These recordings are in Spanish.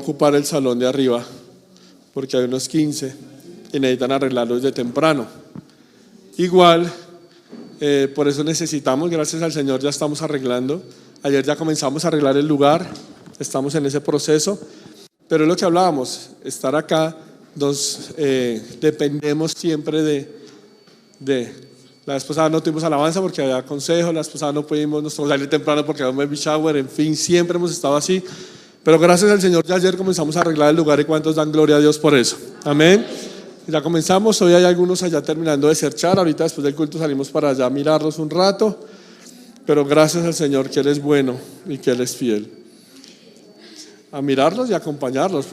ocupar el salón de arriba porque hay unos 15 y necesitan arreglarlo desde temprano. Igual, por eso necesitamos, gracias al Señor ya estamos arreglando. Ayer ya comenzamos a arreglar el lugar, estamos en ese proceso, pero es lo que hablábamos, estar acá, dependemos siempre de la vez pasada no tuvimos alabanza porque había consejo, la vez pasada no pudimos salir temprano porque había un baby shower, en fin, siempre hemos estado así, pero gracias al Señor ya ayer comenzamos a arreglar el lugar y cuántos dan gloria a Dios por eso, amén. Ya comenzamos, hoy hay algunos allá terminando de cerchar, ahorita después del culto salimos para allá a mirarlos un rato, pero gracias al Señor que Él es bueno y que Él es fiel. A mirarlos y acompañarlos.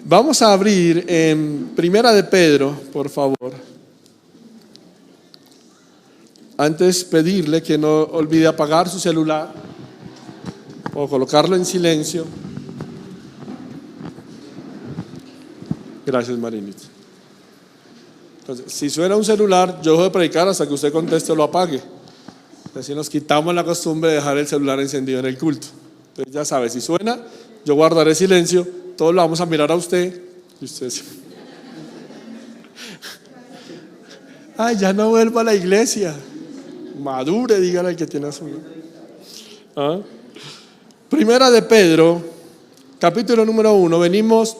Vamos a abrir en Primera de Pedro, por favor. Antes pedirle que no olvide apagar su celular o colocarlo en silencio. Gracias, Marinita. Entonces, si suena un celular, yo dejo de predicar hasta que usted conteste o lo apague. Así nos quitamos la costumbre de dejar el celular encendido en el culto. Entonces ya sabe, si suena, yo guardaré silencio, todos lo vamos a mirar a usted y usted ay, ya no vuelva a la iglesia. Madure, dígale al que tiene a su hijo. ¿Ah? Primera de Pedro, capítulo número 1. Venimos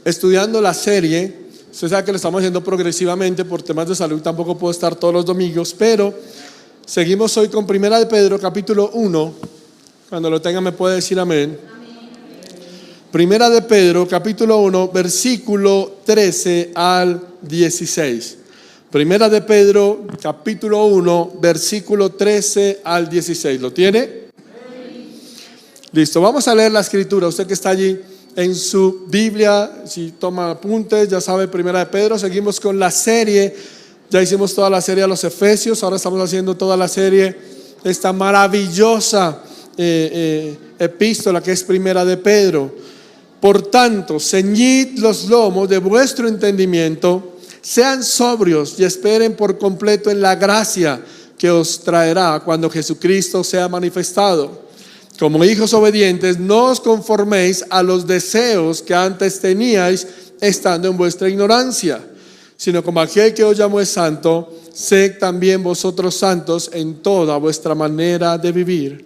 estudiando la serie. Usted sabe que lo estamos haciendo progresivamente por temas de salud, tampoco puedo estar todos los domingos, pero seguimos hoy con Primera de Pedro, capítulo 1. Cuando lo tenga me puede decir amén. Primera de Pedro, capítulo 1, versículo 13 al 16. Primera de Pedro, capítulo 1, versículo 13 al 16. ¿Lo tiene? Listo, vamos a leer la escritura. Usted que está allí en su Biblia, si toma apuntes, ya sabe, Primera de Pedro. Seguimos con la serie. Ya hicimos toda la serie a los Efesios, ahora estamos haciendo toda la serie, esta maravillosa epístola que es Primera de Pedro. Por tanto, ceñid los lomos de vuestro entendimiento, sean sobrios y esperen por completo en la gracia que os traerá cuando Jesucristo sea manifestado. Como hijos obedientes, no os conforméis a los deseos que antes teníais estando en vuestra ignorancia, sino como aquel que os llamó es santo, sed también vosotros santos en toda vuestra manera de vivir,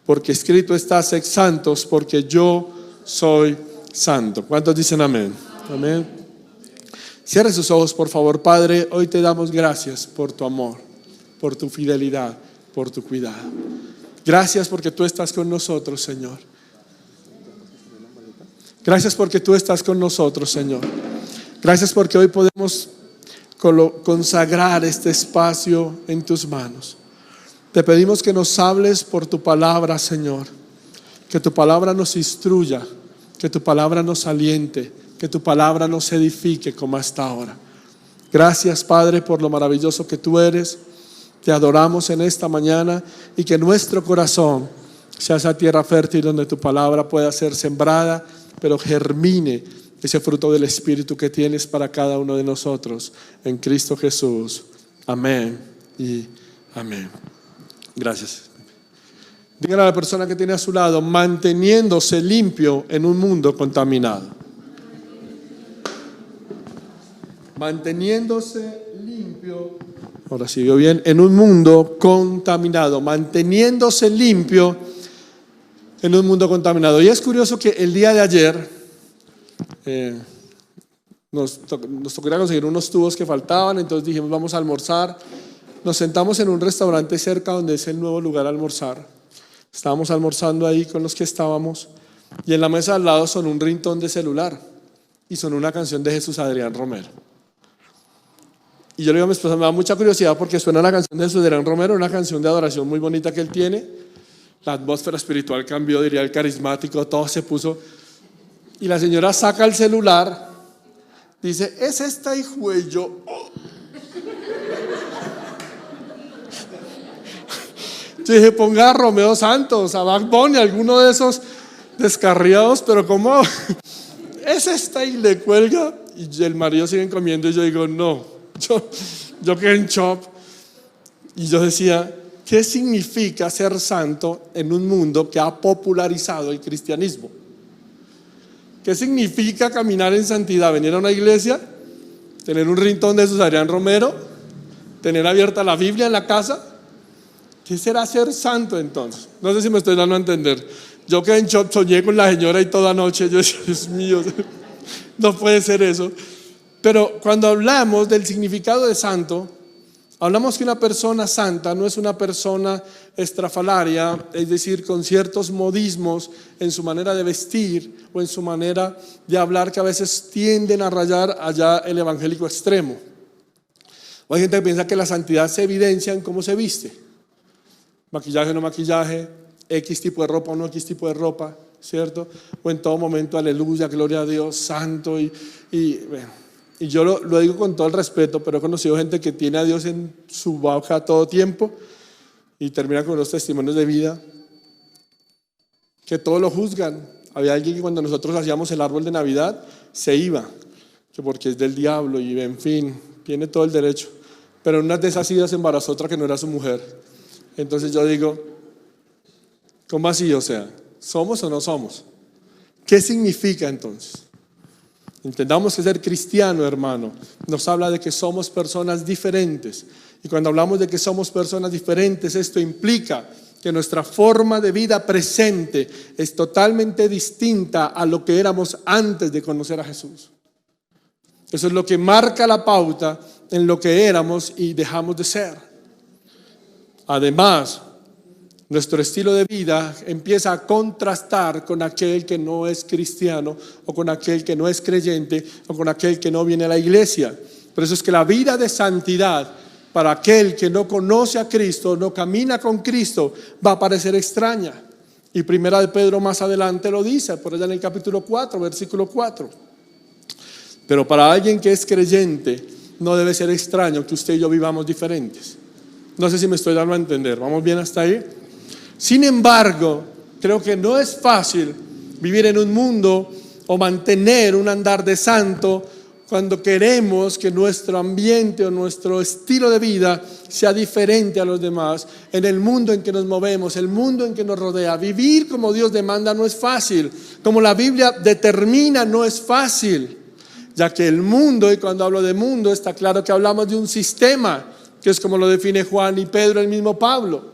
porque escrito está: sed santos, porque yo soy santo. ¿Cuántos dicen amén? Amén. Cierre sus ojos, por favor. Padre, hoy te damos gracias por tu amor, por tu fidelidad, por tu cuidado. Gracias porque tú estás con nosotros, Señor. Gracias porque tú estás con nosotros, Señor. Gracias porque hoy podemos consagrar este espacio en tus manos. Te pedimos que nos hables por tu palabra, Señor. Que tu palabra nos instruya, que tu palabra nos aliente, que tu palabra nos edifique como hasta ahora. Gracias, Padre, por lo maravilloso que tú eres. Te adoramos en esta mañana y que nuestro corazón sea esa tierra fértil donde tu palabra pueda ser sembrada, pero germine ese fruto del Espíritu que tienes para cada uno de nosotros. En Cristo Jesús. Amén y amén. Gracias. Dígale a la persona que tiene a su lado: manteniéndose limpio en un mundo contaminado. Manteniéndose limpio. Ahora sí vio bien, en un mundo contaminado, manteniéndose limpio en un mundo contaminado. Y es curioso que el día de ayer nos tocó ir a conseguir unos tubos que faltaban, entonces dijimos vamos a almorzar. Nos sentamos en un restaurante cerca donde es el nuevo lugar a almorzar. Estábamos almorzando ahí con los que estábamos y en la mesa al lado sonó un ringtone de celular y sonó una canción de Jesús Adrián Romero. Y yo le digo a mi esposa, me da mucha curiosidad porque suena la canción de Jesús Adrián Romero, una canción de adoración muy bonita que él tiene. La atmósfera espiritual cambió, diría el carismático, todo se puso. Y la señora saca el celular, dice: es esta hijo y yo. Oh. Yo dije: ponga a Romeo Santos, a Bad Bunny, alguno de esos descarriados, pero ¿cómo? Es esta, y le cuelga. Y el marido sigue comiendo y yo digo: no. Yo quedé en shock y yo decía: ¿qué significa ser santo en un mundo que ha popularizado el cristianismo? ¿Qué significa caminar en santidad? ¿Venir a una iglesia? ¿Tener un rintón de Susarián Romero? ¿Tener abierta la Biblia en la casa? ¿Qué será ser santo entonces? No sé si me estoy dando a entender. Yo que en shock soñé con la señora y toda noche, yo decía, Dios mío, no puede ser eso. Pero cuando hablamos del significado de santo, hablamos que una persona santa no es una persona estrafalaria, es decir, con ciertos modismos en su manera de vestir o en su manera de hablar que a veces tienden a rayar allá el evangélico extremo. O hay gente que piensa que la santidad se evidencia en cómo se viste. Maquillaje o no maquillaje, X tipo de ropa o no X tipo de ropa, ¿cierto? O en todo momento, aleluya, gloria a Dios, santo. Y yo lo digo con todo el respeto, pero he conocido gente que tiene a Dios en su boca todo tiempo y termina con los testimonios de vida que todos lo juzgan. Había alguien que cuando nosotros hacíamos el árbol de Navidad se iba, que porque es del diablo y en fin, tiene todo el derecho. Pero en una de esas idas embarazó otra que no era su mujer. Entonces yo digo, ¿cómo así? O sea, ¿somos o no somos? ¿Qué significa entonces? Entendamos que ser cristiano, hermano, nos habla de que somos personas diferentes. Y cuando hablamos de que somos personas diferentes, esto implica que nuestra forma de vida presente es totalmente distinta a lo que éramos antes de conocer a Jesús. Eso es lo que marca la pauta en lo que éramos y dejamos de ser. Además, nuestro estilo de vida empieza a contrastar con aquel que no es cristiano o con aquel que no es creyente o con aquel que no viene a la iglesia. Por eso es que la vida de santidad para aquel que no conoce a Cristo, no camina con Cristo, va a parecer extraña. Y Primera de Pedro más adelante lo dice, por allá en el capítulo 4, versículo 4. Pero para alguien que es creyente, no debe ser extraño que usted y yo vivamos diferentes. No sé si me estoy dando a entender. ¿Vamos bien hasta ahí? Sin embargo, creo que no es fácil vivir en un mundo o mantener un andar de santo cuando queremos que nuestro ambiente o nuestro estilo de vida sea diferente a los demás. En el mundo en que nos movemos, el mundo en que nos rodea, vivir como Dios demanda no es fácil. Como la Biblia determina, no es fácil. Ya que el mundo, y cuando hablo de mundo, está claro que hablamos de un sistema, que es como lo define Juan y Pedro, el mismo Pablo.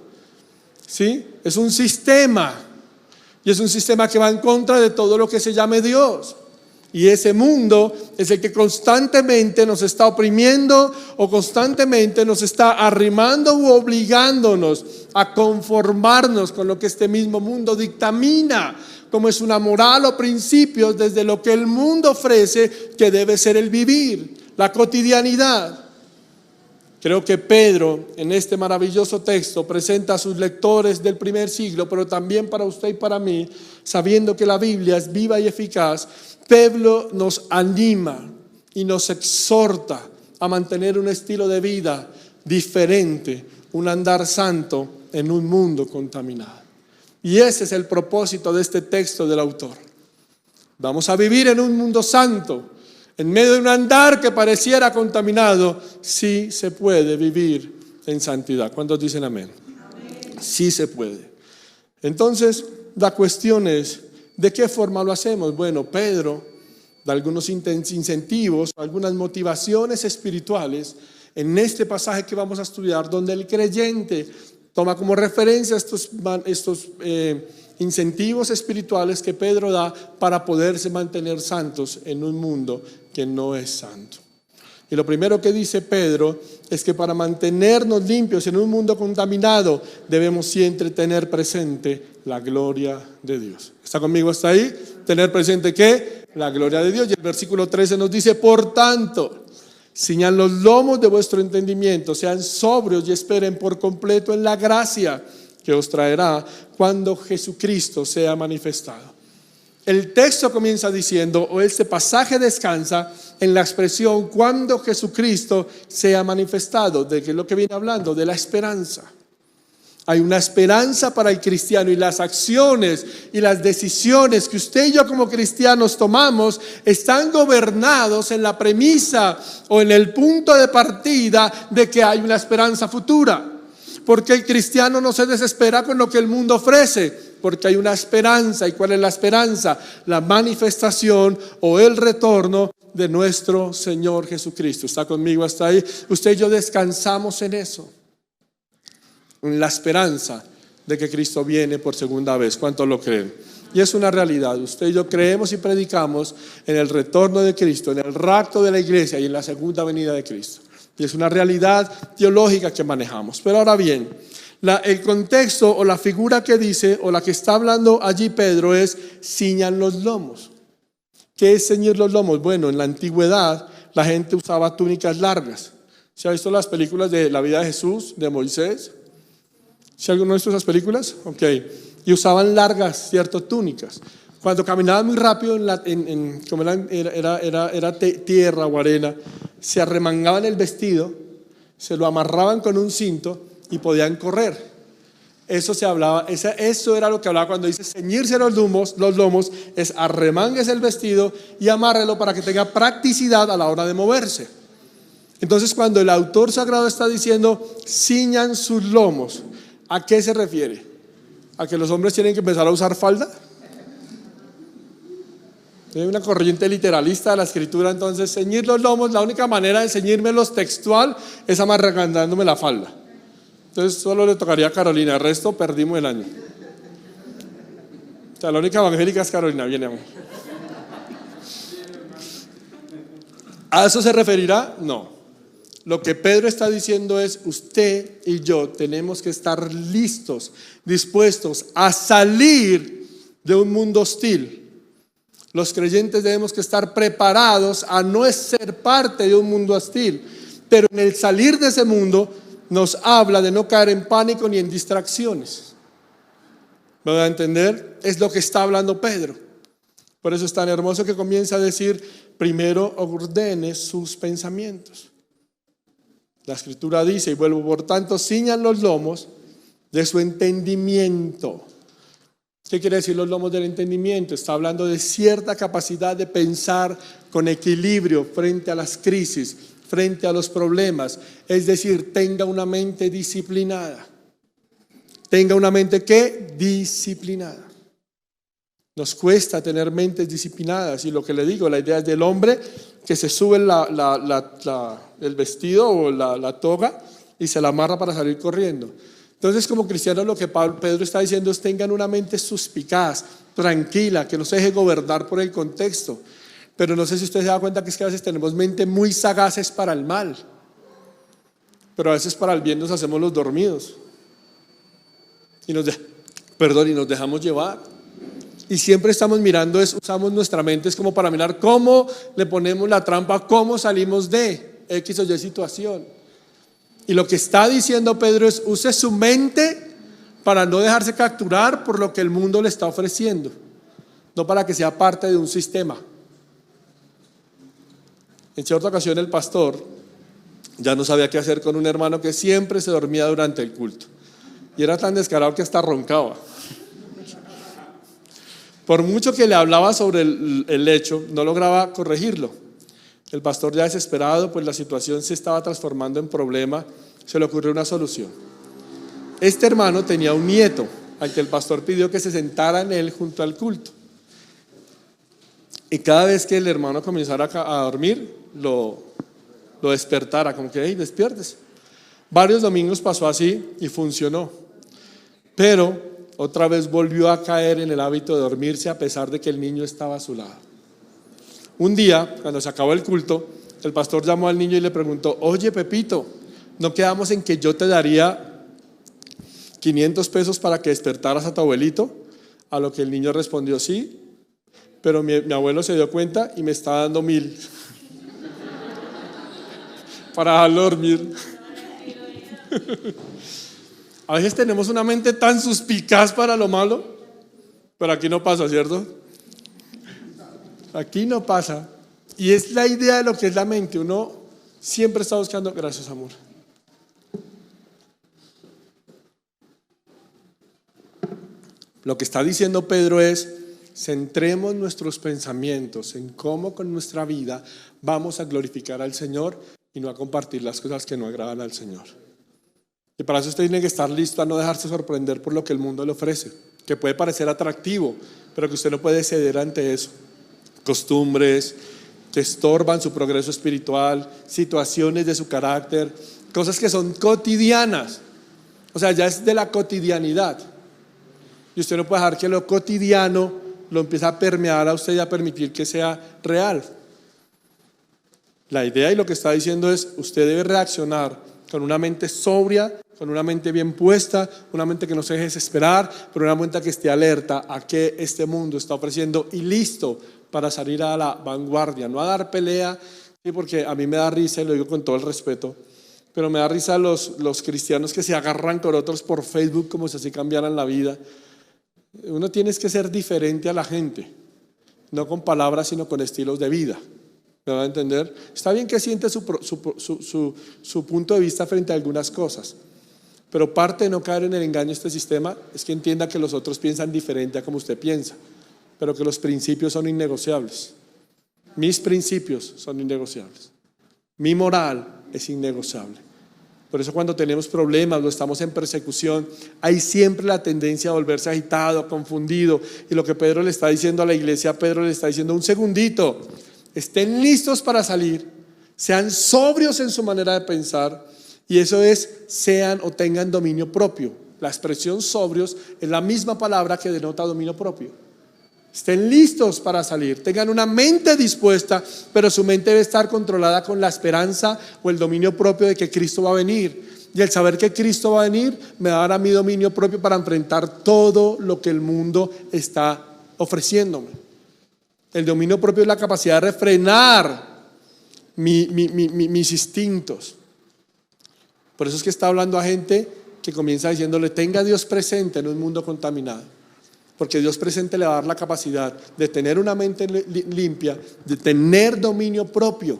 ¿Sí? Es un sistema. Y es un sistema que va en contra de todo lo que se llame Dios. Y ese mundo es el que constantemente nos está oprimiendo o constantemente nos está arrimando u obligándonos a conformarnos con lo que este mismo mundo dictamina, como es una moral o principios desde lo que el mundo ofrece que debe ser el vivir, la cotidianidad. Creo que Pedro en este maravilloso texto presenta a sus lectores del primer siglo, pero también para usted y para mí, sabiendo que la Biblia es viva y eficaz. Pedro nos anima y nos exhorta a mantener un estilo de vida diferente, un andar santo en un mundo contaminado. Y ese es el propósito de este texto del autor. Vamos a vivir en un mundo santo. En medio de un andar que pareciera contaminado, sí se puede vivir en santidad. ¿Cuántos dicen amén? Amén. Sí se puede. Entonces, la cuestión es, ¿de qué forma lo hacemos? Bueno, Pedro da algunos incentivos, algunas motivaciones espirituales en este pasaje que vamos a estudiar, donde el creyente toma como referencia estos incentivos espirituales que Pedro da para poderse mantener santos en un mundo que no es santo. Y lo primero que dice Pedro es que para mantenernos limpios en un mundo contaminado debemos siempre tener presente la gloria de Dios. ¿Está conmigo hasta ahí? Tener presente ¿qué? La gloria de Dios. Y el versículo 13 nos dice, por tanto, ciñan los lomos de vuestro entendimiento, sean sobrios y esperen por completo en la gracia que os traerá cuando Jesucristo sea manifestado. El texto comienza diciendo, o este pasaje descansa en la expresión cuando Jesucristo sea manifestado. ¿De qué es lo que viene hablando? De la esperanza. Hay una esperanza para el cristiano y las acciones y las decisiones que usted y yo como cristianos tomamos están gobernados en la premisa o en el punto de partida de que hay una esperanza futura. Porque el cristiano no se desespera con lo que el mundo ofrece, porque hay una esperanza. ¿Y cuál es la esperanza? La manifestación o el retorno de nuestro Señor Jesucristo. ¿Está conmigo hasta ahí? Usted y yo descansamos en eso, en la esperanza de que Cristo viene por segunda vez. ¿Cuántos lo creen? Y es una realidad. Usted y yo creemos y predicamos en el retorno de Cristo, en el rapto de la iglesia y en la segunda venida de Cristo. Y es una realidad teológica que manejamos. Pero ahora bien, el contexto o la figura que dice o la que está hablando allí Pedro es ciñan los lomos. ¿Qué es ceñir los lomos? Bueno, en la antigüedad la gente usaba túnicas largas. ¿Se ha visto las películas de la vida de Jesús, de Moisés? ¿Se ha alguno visto esas películas? Ok. Y usaban largas, cierto, túnicas. Cuando caminaban muy rápido, como era tierra o arena, se arremangaban el vestido, se lo amarraban con un cinto y podían correr. Eso se hablaba, eso era lo que hablaba cuando dice ceñirse los lomos, es arremangues el vestido y amárrelo para que tenga practicidad a la hora de moverse. Entonces, cuando el autor sagrado está diciendo ciñan sus lomos, ¿a qué se refiere? ¿A que los hombres tienen que empezar a usar falda? Hay una corriente literalista de la escritura. Entonces, ceñir los lomos, la única manera de ceñírmelos textual es amarrándome la falda. Entonces solo le tocaría a Carolina, el resto perdimos el año. O sea, la única evangélica es Carolina, viene amor. ¿A eso se referirá? No. Lo que Pedro está diciendo es: usted y yo tenemos que estar listos, dispuestos a salir de un mundo hostil. Los creyentes debemos que estar preparados a no ser parte de un mundo hostil, pero en el salir de ese mundo nos habla de no caer en pánico ni en distracciones. ¿Me van a entender? Es lo que está hablando Pedro. Por eso es tan hermoso que comienza a decir: primero ordene sus pensamientos. La escritura dice, y vuelvo, por tanto, ciñan los lomos de su entendimiento. ¿Qué quiere decir los lomos del entendimiento? Está hablando de cierta capacidad de pensar con equilibrio frente a las crisis, frente a los problemas. Es decir, tenga una mente disciplinada. Tenga una mente ¿qué? Disciplinada. Nos cuesta tener mentes disciplinadas, y lo que le digo, la idea es del hombre que se sube el vestido o la toga y se la amarra para salir corriendo. Entonces, como cristianos, lo que Pedro está diciendo es: tengan una mente suspicaz, tranquila, que no se deje gobernar por el contexto. Pero no sé si usted se da cuenta que es que a veces tenemos mente muy sagaces para el mal, pero a veces para el bien nos hacemos los dormidos y nos dejamos llevar. Y siempre estamos mirando, usamos nuestra mente es como para mirar cómo le ponemos la trampa, cómo salimos de X o Y situación. Y lo que está diciendo Pedro es: use su mente para no dejarse capturar por lo que el mundo le está ofreciendo, no para que sea parte de un sistema. En cierta ocasión el pastor ya no sabía qué hacer con un hermano que siempre se dormía durante el culto, y era tan descarado que hasta roncaba. Por mucho que le hablaba sobre el hecho, no lograba corregirlo. El pastor, ya desesperado, pues la situación se estaba transformando en problema, se le ocurrió una solución. Este hermano tenía un nieto al que el pastor pidió que se sentara en él junto al culto. Y cada vez que el hermano comenzara a dormir, lo despertara, como que: hey, despiértese. Varios domingos pasó así y funcionó. Pero otra vez volvió a caer en el hábito de dormirse a pesar de que el niño estaba a su lado. Un día, cuando se acabó el culto, el pastor llamó al niño y le preguntó: oye, Pepito, ¿no quedamos en que yo te daría 500 pesos para que despertaras a tu abuelito? A lo que el niño respondió: sí, pero mi abuelo se dio cuenta y me está dando 1,000 para dejarlo dormir. A veces tenemos una mente tan suspicaz para lo malo, pero aquí no pasa, ¿cierto? Aquí no pasa. Y es la idea de lo que es la mente. Uno siempre está buscando. Gracias, amor. Lo que está diciendo Pedro es: centremos nuestros pensamientos en cómo con nuestra vida vamos a glorificar al Señor y no a compartir las cosas que no agradan al Señor. Y para eso usted tiene que estar listo a no dejarse sorprender por lo que el mundo le ofrece, que puede parecer atractivo, pero que usted no puede ceder ante eso. Costumbres que estorban su progreso espiritual, situaciones de su carácter, cosas que son cotidianas. O sea, ya es de la cotidianidad. Y usted no puede dejar que lo cotidiano lo empiece a permear a usted y a permitir que sea real. La idea y lo que está diciendo es, usted debe reaccionar con una mente sobria, con una mente bien puesta, una mente que no se deje desesperar, pero una mente que esté alerta a qué este mundo está ofreciendo y listo para salir a la vanguardia, no a dar pelea, ¿sí? Porque a mí me da risa, y lo digo con todo el respeto, pero me da risa los cristianos que se agarran con otros por Facebook como si así cambiaran la vida. Uno tiene que ser diferente a la gente, no con palabras sino con estilos de vida. ¿Me van a entender? Está bien que siente su punto de vista frente a algunas cosas, pero parte de no caer en el engaño de este sistema es que entienda que los otros piensan diferente a como usted piensa, pero que los principios son innegociables. Mis principios son innegociables. Mi moral es innegociable. Por eso cuando tenemos problemas o estamos en persecución, hay siempre la tendencia a volverse agitado, confundido. Y lo que Pedro le está diciendo a la iglesia, Pedro le está diciendo: un segundito, estén listos para salir, sean sobrios en su manera de pensar. Y eso es, sean o tengan dominio propio. La expresión sobrios es la misma palabra que denota dominio propio. Estén listos para salir, tengan una mente dispuesta, pero su mente debe estar controlada con la esperanza o el dominio propio de que Cristo va a venir. Y el saber que Cristo va a venir me va a dar a mi dominio propio para enfrentar todo lo que el mundo está ofreciéndome. El dominio propio es la capacidad de refrenar mis instintos. Por eso es que está hablando a gente que comienza diciéndole: tenga a Dios presente en un mundo contaminado. Porque Dios presente le va a dar la capacidad de tener una mente limpia, de tener dominio propio.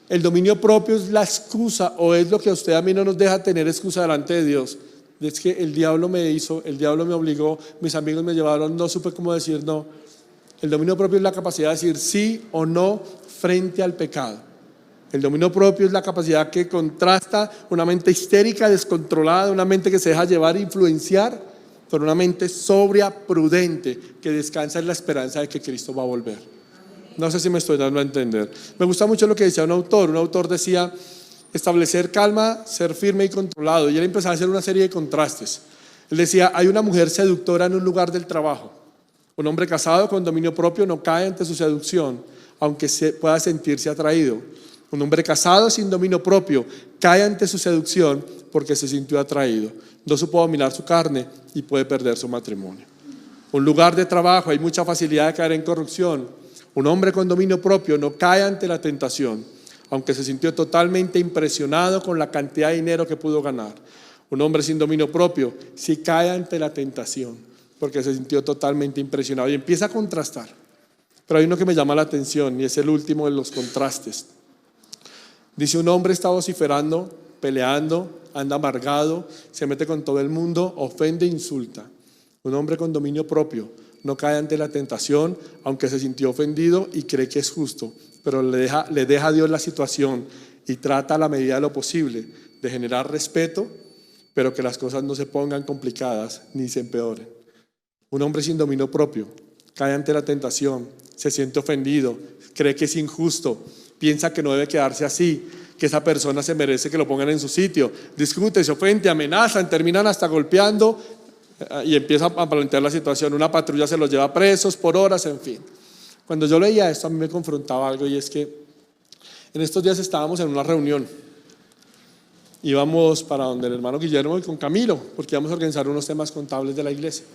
El dominio propio es la excusa, o es lo que a usted a mí no nos deja tener excusa delante de Dios. Es que el diablo me hizo, el diablo me obligó, mis amigos me llevaron, no supe cómo decir no. El dominio propio es la capacidad de decir sí o no frente al pecado. El dominio propio es la capacidad que contrasta una mente histérica, descontrolada, una mente que se deja llevar e influenciar, por una mente sobria, prudente, que descansa en la esperanza de que Cristo va a volver. No sé si me estoy dando a entender. Me gusta mucho lo que decía un autor decía: establecer calma, ser firme y controlado. Y él empezaba a hacer una serie de contrastes. Él decía: hay una mujer seductora en un lugar del trabajo. Un hombre casado con dominio propio no cae ante su seducción, aunque pueda sentirse atraído. Un hombre casado sin dominio propio cae ante su seducción porque se sintió atraído. No supo dominar su carne y puede perder su matrimonio. Un lugar de trabajo, hay mucha facilidad de caer en corrupción. Un hombre con dominio propio no cae ante la tentación, aunque se sintió totalmente impresionado con la cantidad de dinero que pudo ganar. Un hombre sin dominio propio sí cae ante la tentación, porque se sintió totalmente impresionado. Y empieza a contrastar. Pero hay uno que me llama la atención y es el último de los contrastes. Dice: un hombre está vociferando, peleando, anda amargado, se mete con todo el mundo, ofende e insulta. Un hombre con dominio propio no cae ante la tentación, aunque se sintió ofendido y cree que es justo, pero le deja a Dios la situación y trata a la medida de lo posible de generar respeto, pero que las cosas no se pongan complicadas ni se empeoren. Un hombre sin dominio propio cae ante la tentación, se siente ofendido, cree que es injusto, piensa que no debe quedarse así, que esa persona se merece que lo pongan en su sitio, discute, se ofende, amenazan, terminan hasta golpeando y empiezan a plantear la situación. Una patrulla se los lleva presos por horas, en fin. Cuando yo leía esto, a mí me confrontaba algo, y es que en estos días estábamos en una reunión. Íbamos para donde el hermano Guillermo y con Camilo, porque íbamos a organizar unos temas contables de la iglesia.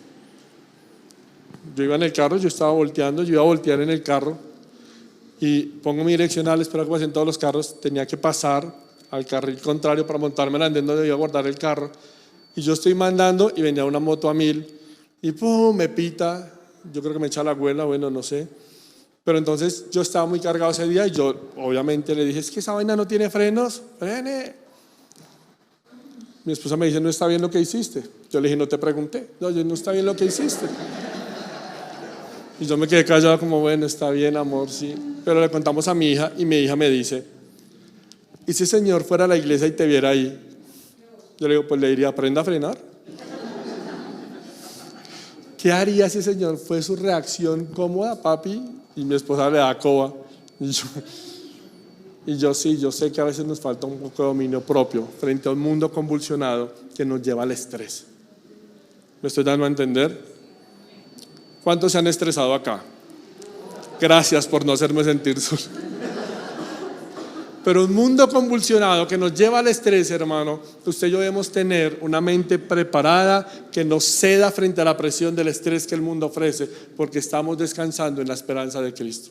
Yo iba en el carro, yo estaba volteando, yo iba a voltear en el carro y pongo mi direccional, espero que pasen todos los carros. Tenía que pasar al carril contrario para montarme en el andén donde iba a guardar el carro. Y yo estoy mandando y venía una moto a 1000 y ¡pum! Me pita. Yo creo que me echa la abuela, bueno, no sé. Pero entonces yo estaba muy cargado ese día y yo obviamente le dije: es que esa vaina no tiene frenos, frene. Mi esposa me dice: no está bien lo que hiciste. Yo le dije: no te pregunté. No, no está bien lo que hiciste. Y yo me quedé callado como: bueno, está bien, amor, sí. Pero le contamos a mi hija y mi hija me dice: ¿y si el Señor fuera a la iglesia y te viera ahí? Yo le digo, pues le diría, aprenda a frenar. ¿Qué haría ese señor? Fue su reacción cómoda, papi, y mi esposa le da coba. Yo sé que a veces nos falta un poco de dominio propio frente a un mundo convulsionado que nos lleva al estrés. ¿Me estoy dando a entender? ¿Cuántos se han estresado acá? Gracias por no hacerme sentir solo. Pero un mundo convulsionado que nos lleva al estrés, hermano, usted y yo debemos tener una mente preparada que nos ceda frente a la presión del estrés que el mundo ofrece, porque estamos descansando en la esperanza de Cristo.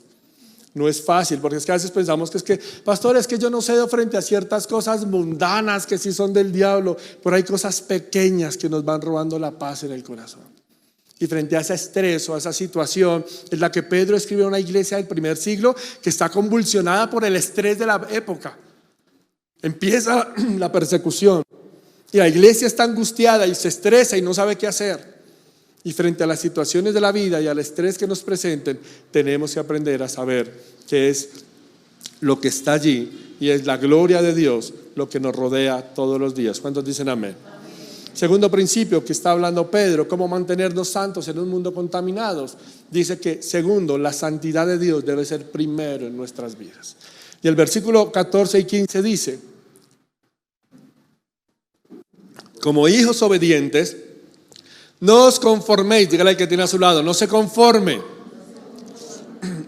No es fácil, porque es que a veces pensamos que pastor, es que yo no cedo frente a ciertas cosas mundanas que sí son del diablo, pero hay cosas pequeñas que nos van robando la paz en el corazón. Y frente a ese estrés o a esa situación es la que Pedro escribe a una iglesia del primer siglo que está convulsionada por el estrés de la época. Empieza la persecución y la iglesia está angustiada y se estresa y no sabe qué hacer. Y frente a las situaciones de la vida y al estrés que nos presenten, tenemos que aprender a saber qué es lo que está allí, y es la gloria de Dios lo que nos rodea todos los días. ¿Cuántos dicen amén? Segundo principio que está hablando Pedro, cómo mantenernos santos en un mundo contaminado. Dice que segundo, la santidad de Dios debe ser primero en nuestras vidas. Y el versículo 14 y 15 dice: como hijos obedientes, no os conforméis, dígale al que tiene a su lado, no se conforme.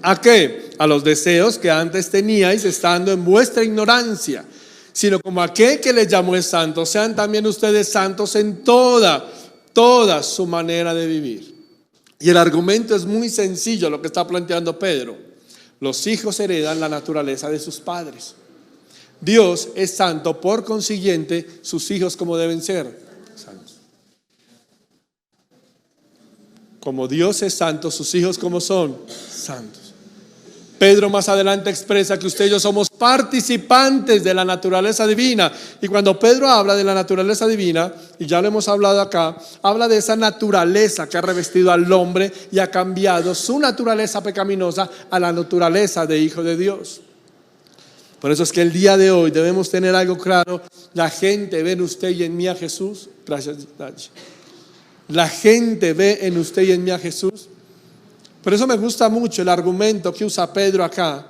¿A qué? A los deseos que antes teníais estando en vuestra ignorancia, sino como aquel que les llamó es santo, sean también ustedes santos en toda su manera de vivir. Y el argumento es muy sencillo, lo que está planteando Pedro. Los hijos heredan la naturaleza de sus padres. Dios es santo, por consiguiente, sus hijos como deben ser santos. Como Dios es santo, sus hijos como son santos. Pedro más adelante expresa que usted y yo somos participantes de la naturaleza divina. Y cuando Pedro habla de la naturaleza divina, y ya lo hemos hablado acá, habla de esa naturaleza que ha revestido al hombre y ha cambiado su naturaleza pecaminosa a la naturaleza de hijo de Dios. Por eso es que el día de hoy debemos tener algo claro. La gente ve en usted y en mí a Jesús. Gracias, Dachi. La gente ve en usted y en mí a Jesús. Por eso me gusta mucho el argumento que usa Pedro acá.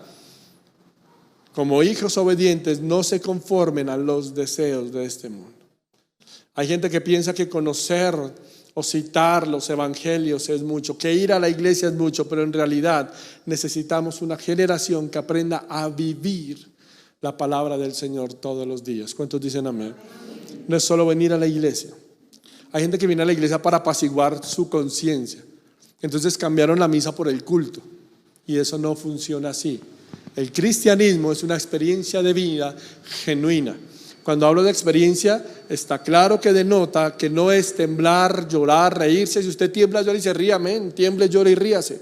Como hijos obedientes, no se conformen a los deseos de este mundo. Hay gente que piensa que conocer o citar los evangelios es mucho, que ir a la iglesia es mucho, pero en realidad necesitamos una generación que aprenda a vivir la palabra del Señor todos los días. ¿Cuántos dicen amén? No es solo venir a la iglesia. Hay gente que viene a la iglesia para apaciguar su conciencia. Entonces cambiaron la misa por el culto, y eso no funciona así. El cristianismo es una experiencia de vida genuina. Cuando hablo de experiencia, está claro que denota que no es temblar, llorar, reírse. Si usted tiembla, llora y se ríe, amén. Tiemble, llora y ríase.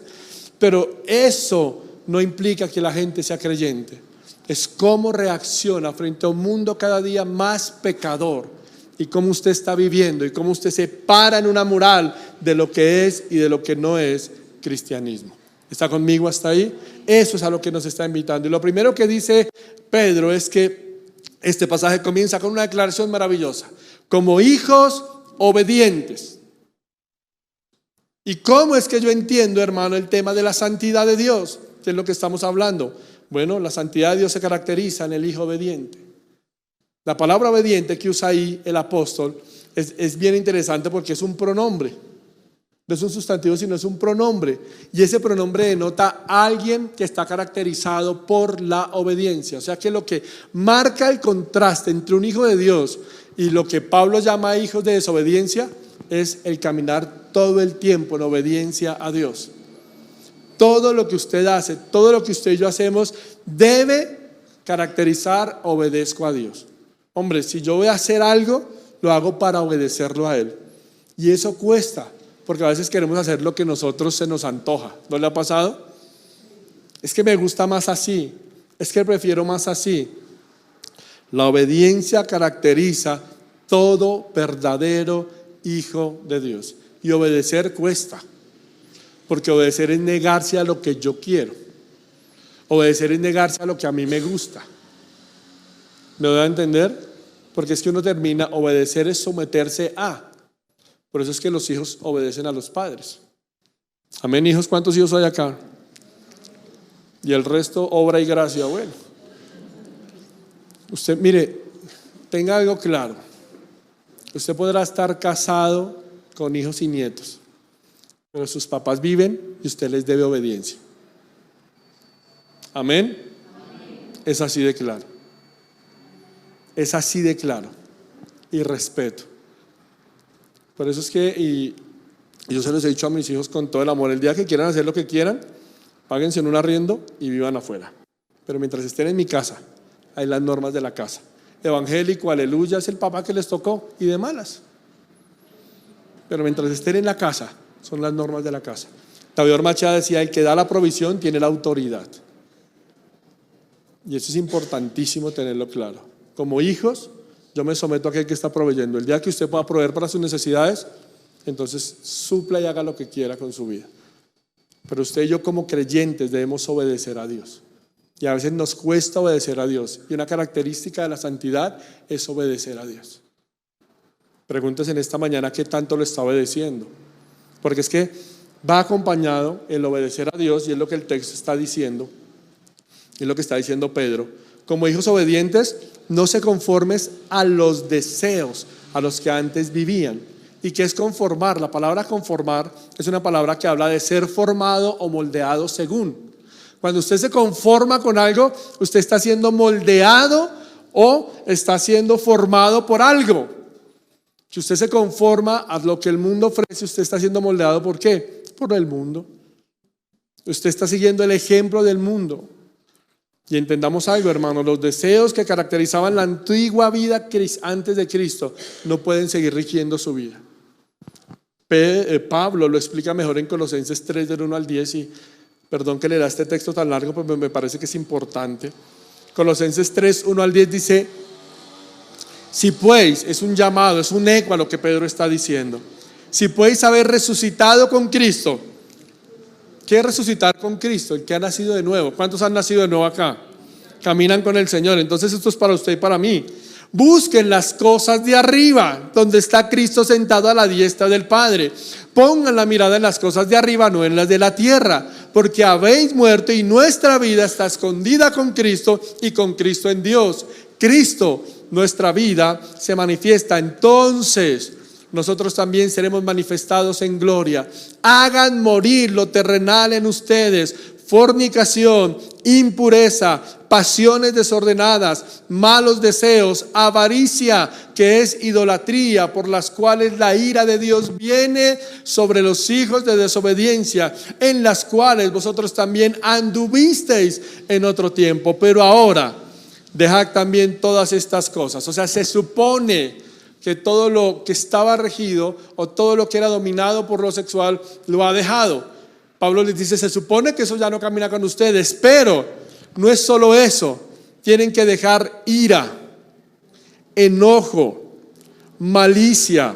Pero eso no implica que la gente sea creyente. Es cómo reacciona frente a un mundo cada día más pecador, y cómo usted está viviendo y cómo usted se para en una mural de lo que es y de lo que no es cristianismo. ¿Está conmigo hasta ahí? Eso es a lo que nos está invitando. Y lo primero que dice Pedro es que este pasaje comienza con una declaración maravillosa: como hijos obedientes. ¿Y cómo es que yo entiendo, hermano, el tema de la santidad de Dios? ¿Qué es lo que estamos hablando? Bueno, la santidad de Dios se caracteriza en el hijo obediente. La palabra obediente que usa ahí el apóstol es bien interesante porque es un pronombre. No es un sustantivo, sino es un pronombre. Y ese pronombre denota a alguien que está caracterizado por la obediencia. O sea que lo que marca el contraste entre un hijo de Dios y lo que Pablo llama hijos de desobediencia es el caminar todo el tiempo en obediencia a Dios. Todo lo que usted hace, todo lo que usted y yo hacemos debe caracterizar obedezco a Dios. Hombre, si yo voy a hacer algo, lo hago para obedecerlo a Él. Y eso cuesta, porque a veces queremos hacer lo que a nosotros se nos antoja. ¿No le ha pasado? Es que me gusta más así, es que prefiero más así. La obediencia caracteriza todo verdadero hijo de Dios. Y obedecer cuesta, porque obedecer es negarse a lo que yo quiero. Obedecer es negarse a lo que a mí me gusta. ¿Me doy a entender? Porque es que uno termina, obedecer es someterse a. Por eso es que los hijos obedecen a los padres. Amén, hijos. ¿Cuántos hijos hay acá? Y el resto, obra y gracia. Bueno, usted, mire, tenga algo claro. Usted podrá estar casado con hijos y nietos, pero sus papás viven y usted les debe obediencia. Amén. Es así de claro. Es así de claro. Y respeto. Por eso es que, y yo se los he dicho a mis hijos con todo el amor, el día que quieran hacer lo que quieran, páguense en un arriendo y vivan afuera. Pero mientras estén en mi casa, hay las normas de la casa. Evangélico, aleluya, es el papá que les tocó y de malas. Pero mientras estén en la casa, son las normas de la casa. David Machado decía, el que da la provisión tiene la autoridad. Y eso es importantísimo tenerlo claro. Como hijos, yo me someto a aquel que está proveyendo. El día que usted pueda proveer para sus necesidades, entonces supla y haga lo que quiera con su vida. Pero usted y yo como creyentes debemos obedecer a Dios. Y a veces nos cuesta obedecer a Dios. Y una característica de la santidad es obedecer a Dios. Pregúntese en esta mañana qué tanto lo está obedeciendo. Porque es que va acompañado el obedecer a Dios, y es lo que el texto está diciendo. Y es lo que está diciendo Pedro. Como hijos obedientes, no se conformes a los deseos a los que antes vivían. ¿Y qué es conformar? La palabra conformar es una palabra que habla de ser formado o moldeado según. Cuando usted se conforma con algo, usted está siendo moldeado o está siendo formado por algo. Si usted se conforma a lo que el mundo ofrece, usted está siendo moldeado ¿por qué? Por el mundo. Usted está siguiendo el ejemplo del mundo. Y entendamos algo, hermanos, los deseos que caracterizaban la antigua vida antes de Cristo no pueden seguir rigiendo su vida. Pablo lo explica mejor en Colosenses 3 del 1 al 10 y perdón que le da este texto tan largo, pero me parece que es importante. Colosenses 3, 1 al 10 dice, si pues, es un llamado, es un eco a lo que Pedro está diciendo, si podéis haber resucitado con Cristo. ¿Qué es resucitar con Cristo? El que ha nacido de nuevo. ¿Cuántos han nacido de nuevo acá? Caminan con el Señor. Entonces esto es para usted y para mí. Busquen las cosas de arriba, donde está Cristo sentado a la diestra del Padre. Pongan la mirada en las cosas de arriba, no en las de la tierra, porque habéis muerto y nuestra vida está escondida con Cristo y con Cristo en Dios. Cristo, nuestra vida, se manifiesta. Entonces nosotros también seremos manifestados en gloria. Hagan morir lo terrenal en ustedes: fornicación, impureza, pasiones desordenadas, malos deseos, avaricia, que es idolatría, por las cuales la ira de Dios viene sobre los hijos de desobediencia, en las cuales vosotros también anduvisteis en otro tiempo. Pero ahora dejad también todas estas cosas. O sea, se supone que todo lo que estaba regido o todo lo que era dominado por lo sexual lo ha dejado. Pablo les dice, se supone que eso ya no camina con ustedes, pero no es solo eso. Tienen que dejar ira, enojo, malicia,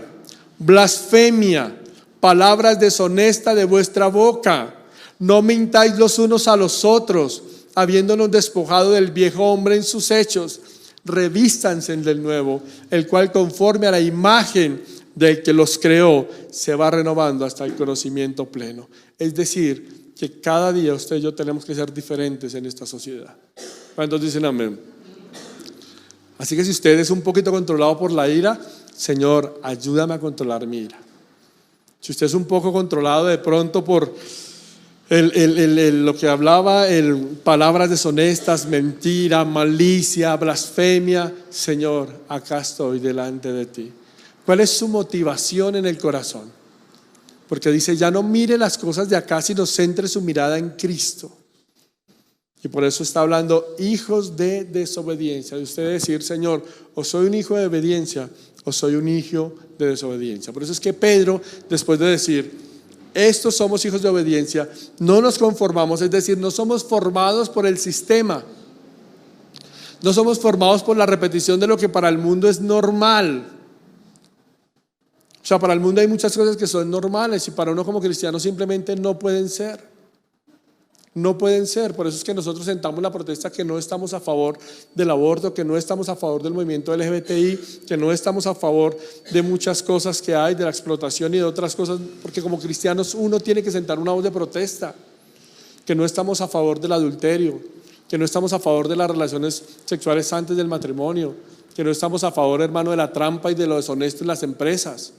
blasfemia, palabras deshonestas de vuestra boca. No mintáis los unos a los otros, habiéndonos despojado del viejo hombre en sus hechos. Revístanse del nuevo, el cual conforme a la imagen del que los creó se va renovando hasta el conocimiento pleno. Es decir, que cada día usted y yo tenemos que ser diferentes en esta sociedad. ¿Cuántos dicen amén? Así que si usted es un poquito controlado por la ira, Señor, ayúdame a controlar mi ira. Si usted es un poco controlado de pronto por lo que hablaba, palabras deshonestas, mentira, malicia, blasfemia, Señor, acá estoy delante de ti. ¿Cuál es su motivación en el corazón? Porque dice, ya no mire las cosas de acá, sino centre su mirada en Cristo. Y por eso está hablando hijos de desobediencia. De usted decir, Señor, o soy un hijo de obediencia o soy un hijo de desobediencia. Por eso es que Pedro, después de decir, estos somos hijos de obediencia, no nos conformamos, es decir, no somos formados por el sistema, no somos formados por la repetición de lo que para el mundo es normal. O sea, para el mundo hay muchas cosas que son normales y para uno como cristiano simplemente no pueden ser. No pueden ser. Por eso es que nosotros sentamos la protesta que no estamos a favor del aborto, que no estamos a favor del movimiento LGBTI, que no estamos a favor de muchas cosas que hay, de la explotación y de otras cosas, porque como cristianos uno tiene que sentar una voz de protesta, que no estamos a favor del adulterio, que no estamos a favor de las relaciones sexuales antes del matrimonio, que no estamos a favor, hermano, de la trampa y de lo deshonesto en las empresas.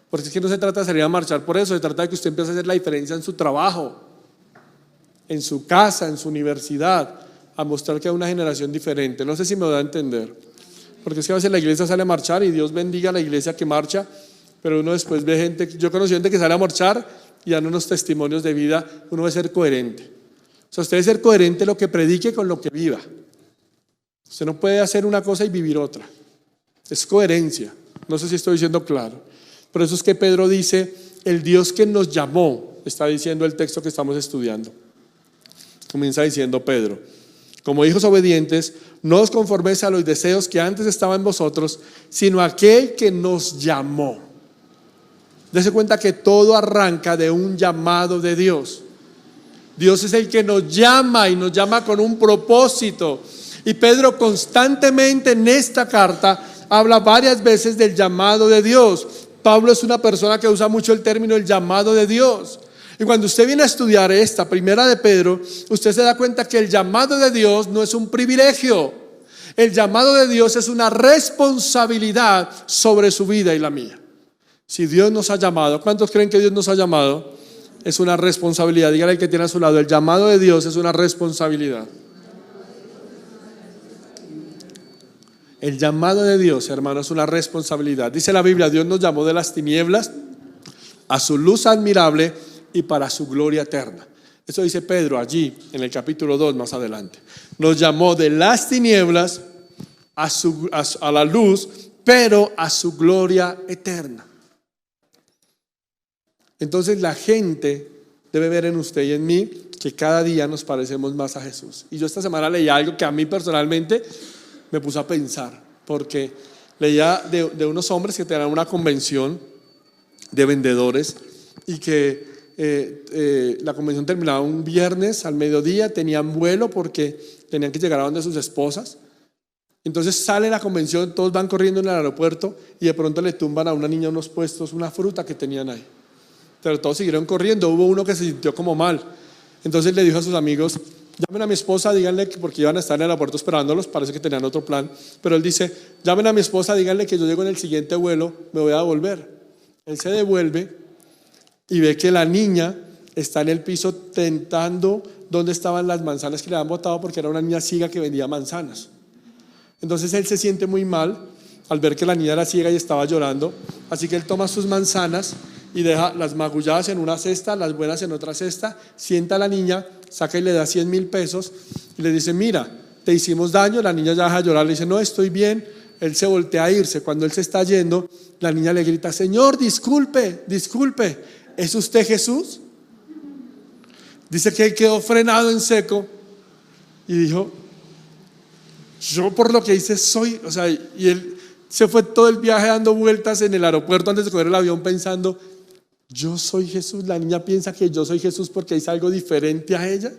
Porque es que no se trata de salir a marchar por eso, se trata de que usted empiece a hacer la diferencia en su trabajo, en su casa, en su universidad, a mostrar que hay una generación diferente. No sé si me da a entender, porque es que a veces la iglesia sale a marchar y Dios bendiga a la iglesia que marcha, pero uno después ve gente, yo conocí gente que sale a marchar y dan unos testimonios de vida. Uno debe ser coherente. O sea, usted debe ser coherente lo que predique con lo que viva. Usted no puede hacer una cosa y vivir otra. Es coherencia. No sé si estoy diciendo claro. Por eso es que Pedro dice, el Dios que nos llamó, está diciendo el texto que estamos estudiando. Comienza diciendo Pedro, como hijos obedientes, no os conforméis a los deseos que antes estaban en vosotros, sino a aquel que nos llamó. Dese cuenta que todo arranca de un llamado de Dios. Dios es el que nos llama y nos llama con un propósito. Y Pedro constantemente en esta carta habla varias veces del llamado de Dios. Pablo es una persona que usa mucho el término el llamado de Dios. Y cuando usted viene a estudiar esta primera de Pedro, usted se da cuenta que el llamado de Dios no es un privilegio. El llamado de Dios es una responsabilidad sobre su vida y la mía. Si Dios nos ha llamado, ¿cuántos creen que Dios nos ha llamado? Es una responsabilidad. Dígale al que tiene a su lado, el llamado de Dios es una responsabilidad. El llamado de Dios, hermano, es una responsabilidad. Dice la Biblia, Dios nos llamó de las tinieblas a su luz admirable y para su gloria eterna. Eso dice Pedro allí en el capítulo 2 más adelante. Nos llamó de las tinieblas a la luz, pero a su gloria eterna. Entonces la gente debe ver en usted y en mí que cada día nos parecemos más a Jesús. Y yo esta semana leí algo que a mí personalmente me puso a pensar, porque leía de unos hombres que tenían una convención de vendedores y que la convención terminaba un viernes al mediodía, tenían vuelo porque tenían que llegar a donde sus esposas. Entonces sale la convención, todos van corriendo en el aeropuerto y de pronto le tumban a una niña unos puestos, una fruta que tenían ahí. Pero todos siguieron corriendo, hubo uno que se sintió como mal. Entonces le dijo a sus amigos, llamen a mi esposa, díganle que porque iban a estar en el aeropuerto esperándolos, parece que tenían otro plan, pero él dice, llamen a mi esposa, díganle que yo llego en el siguiente vuelo, me voy a devolver. Él se devuelve y ve que la niña está en el piso tentando dónde estaban las manzanas que le habían botado, porque era una niña ciega que vendía manzanas. Entonces él se siente muy mal al ver que la niña era ciega y estaba llorando, así que él toma sus manzanas y deja las magulladas en una cesta, las buenas en otra cesta, sienta a la niña, saca y le da 100,000 pesos y le dice, mira, te hicimos daño. La niña ya deja de llorar, le dice, no, estoy bien. Él se voltea a irse. Cuando él se está yendo, la niña le grita, Señor, disculpe, disculpe, ¿es usted Jesús? Dice que él quedó frenado en seco y dijo, yo por lo que hice soy, o sea, y él se fue todo el viaje dando vueltas en el aeropuerto antes de coger el avión pensando, yo soy Jesús. La niña piensa que yo soy Jesús porque hice algo diferente a ella.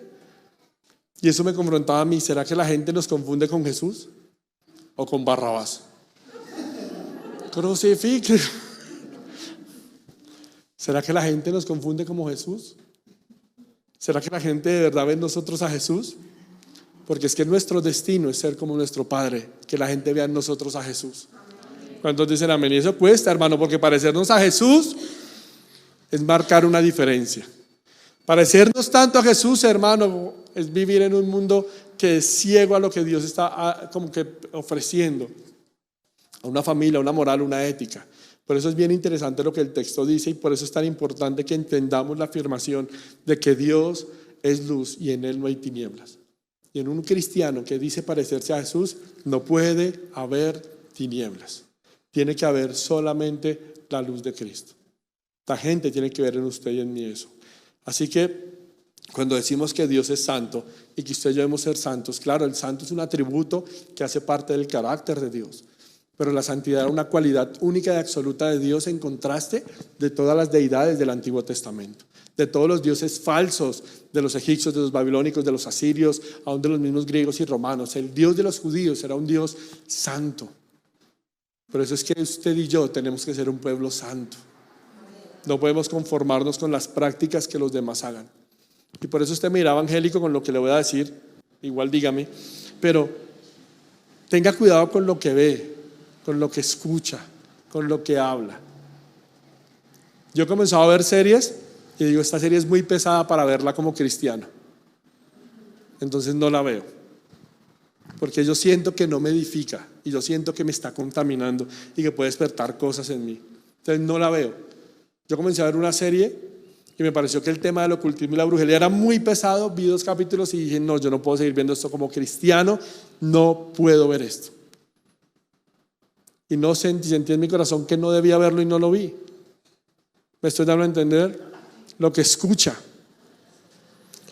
Y eso me confrontaba a mí. ¿Será que la gente nos confunde con Jesús o con Barrabás? Crucifique. ¿Será que la gente nos confunde como Jesús? ¿Será que la gente de verdad ve en nosotros a Jesús? Porque es que nuestro destino es ser como nuestro Padre, que la gente vea en nosotros a Jesús. ¿Cuántos dicen amén? Y eso cuesta, hermano, porque parecernos a Jesús es marcar una diferencia. Parecernos tanto a Jesús, hermano, es vivir en un mundo que es ciego a lo que Dios está como que ofreciendo, a una familia, a una moral, una ética. Por eso es bien interesante lo que el texto dice y por eso es tan importante que entendamos la afirmación de que Dios es luz y en Él no hay tinieblas. Y en un cristiano que dice parecerse a Jesús no puede haber tinieblas. Tiene que haber solamente la luz de Cristo. La gente tiene que ver en usted y en mí eso. Así que cuando decimos que Dios es santo y que usted y yo debemos ser santos, claro, el santo es un atributo que hace parte del carácter de Dios. Pero la santidad era una cualidad única y absoluta de Dios en contraste de todas las deidades del Antiguo Testamento, de todos los dioses falsos, de los egipcios, de los babilónicos, de los asirios, aún de los mismos griegos y romanos. El Dios de los judíos era un Dios santo. Por eso es que usted y yo tenemos que ser un pueblo santo. No podemos conformarnos con las prácticas que los demás hagan. Y por eso usted me dirá evangélico con lo que le voy a decir, igual dígame, pero tenga cuidado con lo que ve, con lo que escucha, con lo que habla. Yo he comenzado a ver series y digo, esta serie es muy pesada para verla como cristiano. Entonces no la veo, porque yo siento que no me edifica y yo siento que me está contaminando y que puede despertar cosas en mí. Entonces no la veo. Yo comencé a ver una serie y me pareció que el tema del ocultismo y la brujería era muy pesado. Vi 2 capítulos y dije, no, yo no puedo seguir viendo esto como cristiano, no puedo ver esto. Y no sentí en mi corazón que no debía verlo y no lo vi. ¿Me estoy dando a entender? Lo que escucha.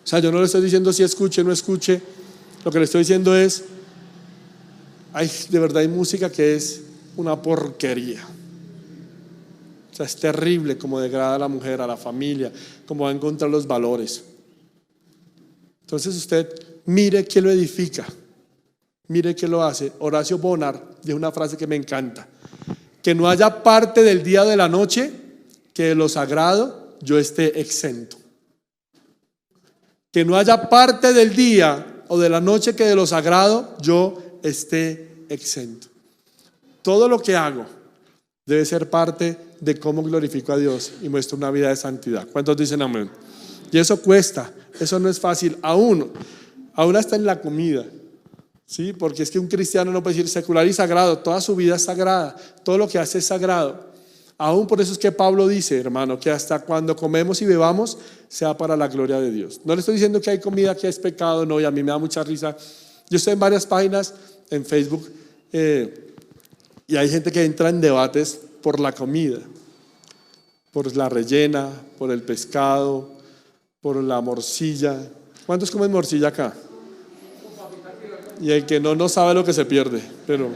O sea, yo no le estoy diciendo si escuche o no escuche. Lo que le estoy diciendo es, de verdad hay música que es una porquería. O sea, es terrible cómo degrada a la mujer, a la familia, cómo va en contra de los valores. Entonces usted mire qué lo edifica, mire qué lo hace. Horacio Bonar dijo una frase que me encanta: que no haya parte del día o de la noche que de lo sagrado yo esté exento. Que no haya parte del día o de la noche que de lo sagrado yo esté exento. Todo lo que hago debe ser parte de cómo glorifico a Dios y muestro una vida de santidad. ¿Cuántos dicen amén? Y eso cuesta, eso no es fácil, aún hasta en la comida, ¿sí? Porque es que un cristiano no puede decir secular y sagrado, toda su vida es sagrada, todo lo que hace es sagrado. Aún por eso es que Pablo dice, hermano, que hasta cuando comemos y bebamos sea para la gloria de Dios. No le estoy diciendo que hay comida que es pecado, no, y a mí me da mucha risa. Yo estoy en varias páginas en Facebook y hay gente que entra en debates por la comida, por la rellena, por el pescado, por la morcilla. ¿Cuántos comen morcilla acá? Y el que no sabe lo que se pierde, pero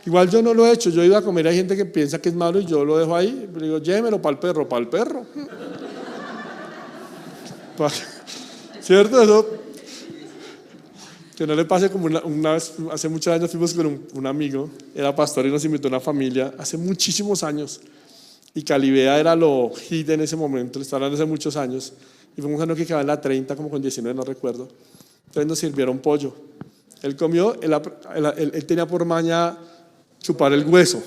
igual yo no lo he hecho. Yo he ido a comer, hay gente que piensa que es malo y yo lo dejo ahí, pero digo, llévemelo para el perro. ¿Cierto? Eso, que no le pase como una vez, hace muchos años fuimos con un amigo, era pastor y nos invitó a una familia, hace muchísimos años, y Calibea era lo hit en ese momento, le estaba hablando hace muchos años, y fuimos a uno que quedaba en la 30, como con 19, no recuerdo. Entonces nos sirvieron pollo. Él comió, él tenía por maña chupar el hueso,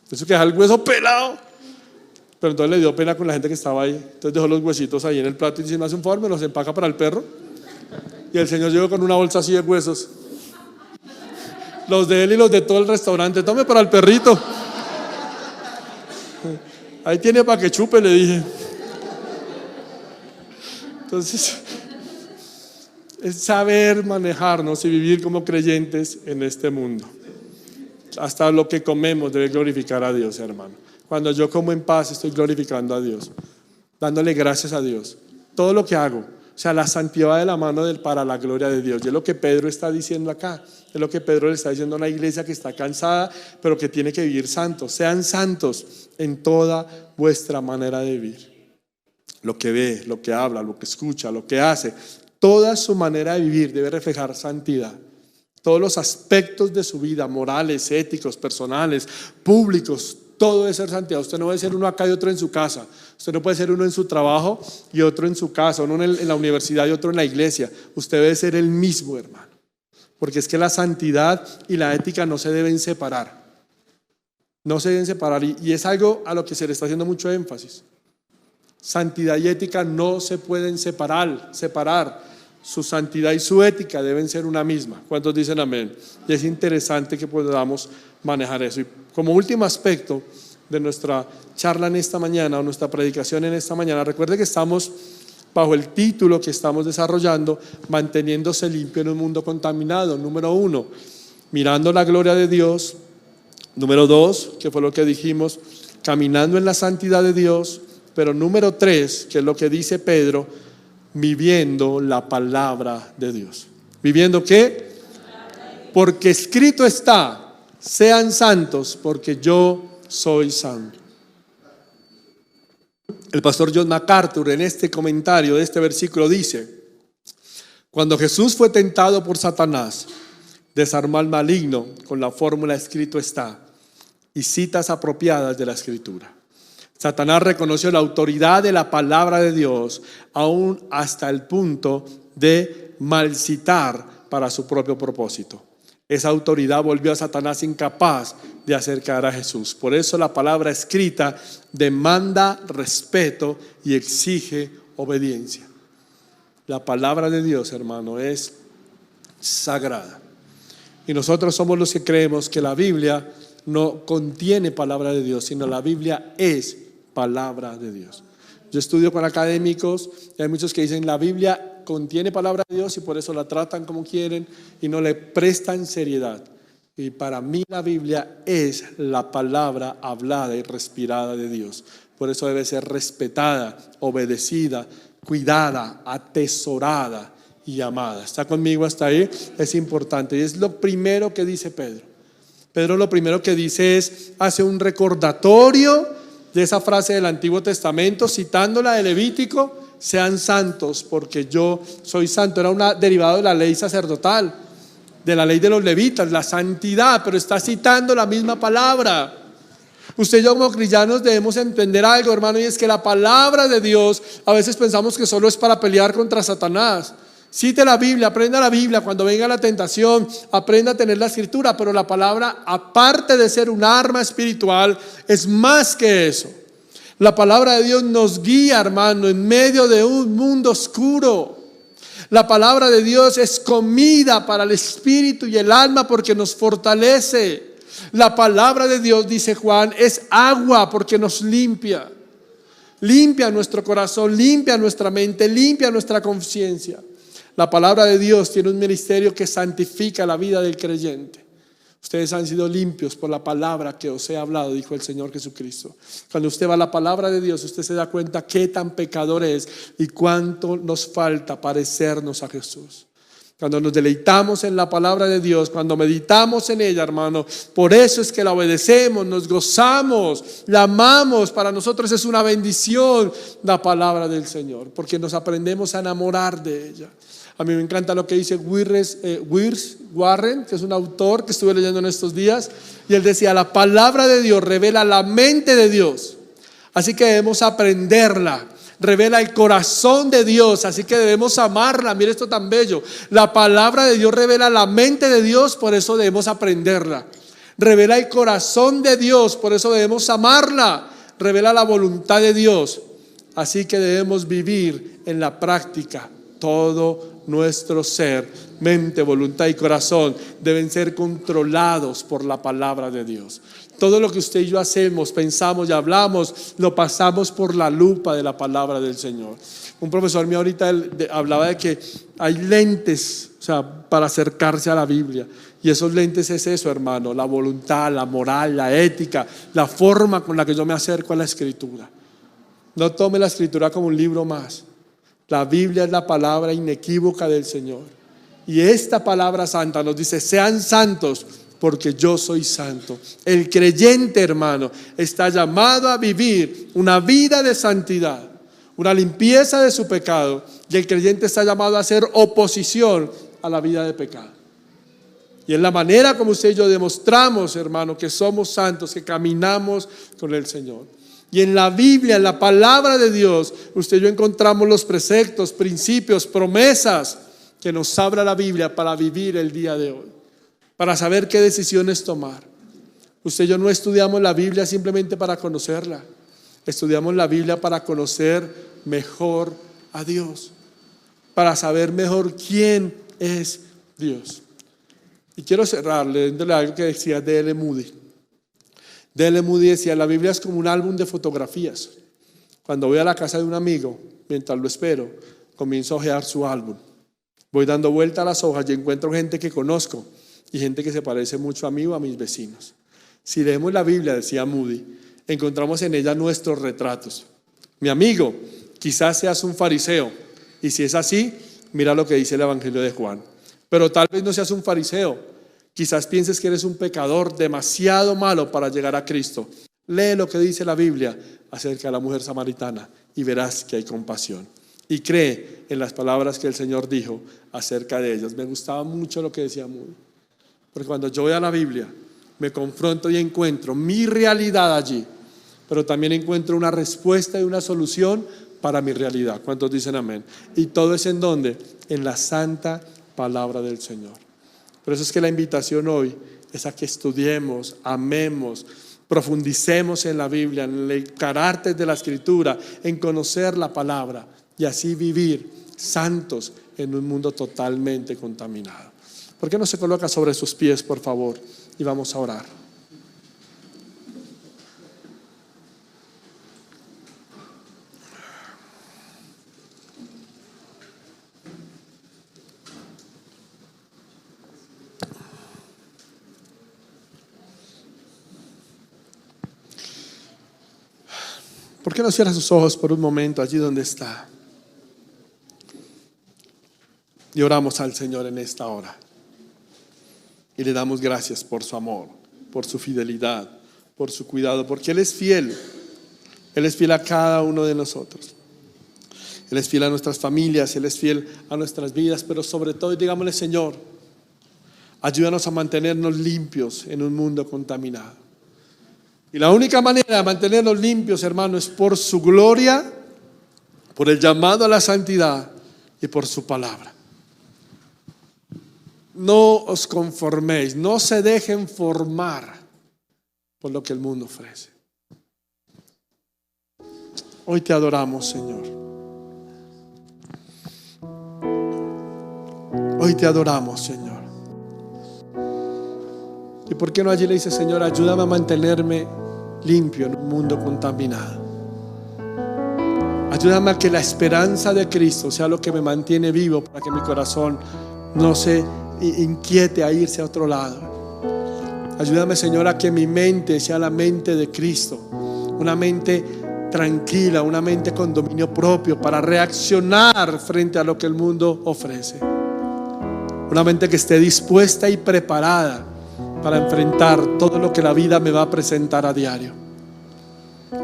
eso que deja el hueso pelado, pero entonces le dio pena con la gente que estaba ahí, entonces dejó los huesitos ahí en el plato y dice, ¿me hace un favor? ¿Me los empaca para el perro? Y el Señor llegó con una bolsa así de huesos, los de él y los de todo el restaurante. Tome para el perrito, ahí tiene para que chupe, le dije. Entonces es saber manejarnos y vivir como creyentes en este mundo. Hasta lo que comemos debe glorificar a Dios, hermano. Cuando yo como en paz estoy glorificando a Dios, dándole gracias a Dios. Todo lo que hago, o sea, la santidad va de la mano para la gloria de Dios. Y es lo que Pedro está diciendo acá. Es lo que Pedro le está diciendo a una iglesia que está cansada, pero que tiene que vivir santos. Sean santos en toda vuestra manera de vivir. Lo que ve, lo que habla, lo que escucha, lo que hace, toda su manera de vivir debe reflejar santidad. Todos los aspectos de su vida, morales, éticos, personales, públicos, todo debe ser santidad. Usted no puede ser uno acá y otro en su casa. Usted no puede ser uno en su trabajo y otro en su casa, uno en la universidad y otro en la iglesia. Usted debe ser el mismo, hermano. Porque es que la santidad y la ética no se deben separar. No se deben separar y es algo a lo que se le está haciendo mucho énfasis. Santidad y ética no se pueden separar. Su santidad y su ética deben ser una misma. ¿Cuántos dicen amén? Y es interesante que podamos manejar eso. Y como último aspecto de nuestra charla en esta mañana o nuestra predicación en esta mañana, recuerde que estamos bajo el título que estamos desarrollando, manteniéndose limpio en un mundo contaminado. Número 1, mirando la gloria de Dios. Número 2, que fue lo que dijimos, caminando en la santidad de Dios. Pero número 3, que es lo que dice Pedro, viviendo la palabra de Dios. ¿Viviendo qué? Porque escrito está, sean santos porque yo soy santo. El pastor John MacArthur en este comentario de este versículo dice: cuando Jesús fue tentado por Satanás, desarmó al maligno con la fórmula escrito está y citas apropiadas de la Escritura. Satanás reconoció la autoridad de la palabra de Dios, aún hasta el punto de malcitar para su propio propósito. Esa autoridad volvió a Satanás incapaz de acercar a Jesús. Por eso la palabra escrita demanda respeto y exige obediencia. La palabra de Dios, hermano, es sagrada. Y nosotros somos los que creemos que la Biblia no contiene palabra de Dios, sino la Biblia es palabra de Dios. Yo estudio con académicos y hay muchos que dicen la Biblia contiene palabra de Dios y por eso la tratan como quieren y no le prestan seriedad. Y para mí la Biblia es la palabra hablada y respirada de Dios. Por eso debe ser respetada, obedecida, cuidada, atesorada y amada. ¿Está conmigo hasta ahí? Es importante y es lo primero que dice Pedro. Pedro lo primero que dice es, hace un recordatorio de esa frase del Antiguo Testamento, citándola de Levítico: sean santos porque yo soy santo. Era un derivado de la ley sacerdotal, de la ley de los levitas, la santidad, pero está citando la misma palabra. Usted y yo como cristianos debemos entender algo, hermano, y es que la palabra de Dios a veces pensamos que solo es para pelear contra Satanás. Cite la Biblia, aprenda la Biblia, cuando venga la tentación, aprenda a tener la Escritura, pero la palabra, aparte de ser un arma espiritual, es más que eso. La palabra de Dios nos guía, hermano, en medio de un mundo oscuro. La palabra de Dios es comida para el espíritu y el alma porque nos fortalece. La palabra de Dios, dice Juan, es agua porque nos limpia. Limpia nuestro corazón, limpia nuestra mente, limpia nuestra conciencia. La palabra de Dios tiene un ministerio que santifica la vida del creyente. Ustedes han sido limpios por la palabra que os he hablado, dijo el Señor Jesucristo. Cuando usted va a la palabra de Dios, usted se da cuenta qué tan pecador es y cuánto nos falta parecernos a Jesús. Cuando nos deleitamos en la palabra de Dios, cuando meditamos en ella, hermano, por eso es que la obedecemos, nos gozamos, la amamos. Para nosotros es una bendición la palabra del Señor, porque nos aprendemos a enamorar de ella. A mí me encanta lo que dice Wils Warren, que es un autor que estuve leyendo en estos días, y él decía: la palabra de Dios revela la mente de Dios, así que debemos aprenderla. Revela el corazón de Dios, así que debemos amarla. Mire esto tan bello: la palabra de Dios revela la mente de Dios, por eso debemos aprenderla. Revela el corazón de Dios, por eso debemos amarla. Revela la voluntad de Dios, así que debemos vivir en la práctica. Todo nuestro ser, mente, voluntad y corazón deben ser controlados por la palabra de Dios. Todo lo que usted y yo hacemos, pensamos y hablamos, lo pasamos por la lupa de la palabra del Señor. Un profesor mío ahorita hablaba de que hay lentes, para acercarse a la Biblia. Y esos lentes es eso, hermano: la voluntad, la moral, la ética, la forma con la que yo me acerco a la Escritura. No tome la Escritura como un libro más. La Biblia es la palabra inequívoca del Señor. Y esta palabra santa nos dice: sean santos porque yo soy santo. El creyente, hermano, está llamado a vivir una vida de santidad, una limpieza de su pecado. Y el creyente está llamado a hacer oposición a la vida de pecado. Y es la manera como usted y yo demostramos, hermano, que somos santos, que caminamos con el Señor. Y en la Biblia, en la palabra de Dios, usted y yo encontramos los preceptos, principios, promesas que nos habla la Biblia para vivir el día de hoy, para saber qué decisiones tomar. Usted y yo no estudiamos la Biblia simplemente para conocerla. Estudiamos la Biblia para conocer mejor a Dios, para saber mejor quién es Dios. Y quiero cerrar leyéndole algo que decía D.L. Moody. D.L. Moody decía: la Biblia es como un álbum de fotografías. Cuando voy a la casa de un amigo, mientras lo espero, comienzo a hojear su álbum. Voy dando vuelta a las hojas y encuentro gente que conozco y gente que se parece mucho a mí o a mis vecinos. Si leemos la Biblia, decía Moody, encontramos en ella nuestros retratos. Mi amigo, quizás seas un fariseo, y si es así, mira lo que dice el Evangelio de Juan. Pero tal vez no seas un fariseo, Quizás pienses que eres un pecador demasiado malo para llegar a Cristo. Lee lo que dice la Biblia acerca de la mujer samaritana y verás que hay compasión. Y cree en las palabras que el Señor dijo acerca de ellas. Me gustaba mucho lo que decía Moody, porque cuando yo voy a la Biblia me confronto y encuentro mi realidad allí, pero también encuentro una respuesta y una solución para mi realidad. ¿Cuántos dicen amén? Y todo es ¿en dónde? En la santa palabra del Señor. Por eso es que la invitación hoy es a que estudiemos, amemos, profundicemos en la Biblia, en el carácter de la Escritura, en conocer la palabra y así vivir santos en un mundo totalmente contaminado. ¿Por qué no se coloca sobre sus pies, por favor? Y vamos a orar. ¿Por qué no cierra sus ojos por un momento allí donde está? Y oramos al Señor en esta hora. Y le damos gracias por su amor, por su fidelidad, por su cuidado, porque Él es fiel. Él es fiel a cada uno de nosotros. Él es fiel a nuestras familias, Él es fiel a nuestras vidas, pero sobre todo, digámosle: Señor, ayúdanos a mantenernos limpios en un mundo contaminado. Y la única manera de mantenernos limpios, hermano, es por su gloria, por el llamado a la santidad y por su palabra. No os conforméis, no se dejen formar por lo que el mundo ofrece. Hoy te adoramos, Señor. Hoy te adoramos, Señor. ¿Y por qué no allí le dice: Señor, ayúdame a mantenerme limpio en un mundo contaminado? Ayúdame a que la esperanza de Cristo sea lo que me mantiene vivo, para que mi corazón no se inquiete a irse a otro lado. Ayúdame, Señor, a que mi mente sea la mente de Cristo, una mente tranquila, una mente con dominio propio para reaccionar frente a lo que el mundo ofrece. Una mente que esté dispuesta y preparada para enfrentar todo lo que la vida me va a presentar a diario.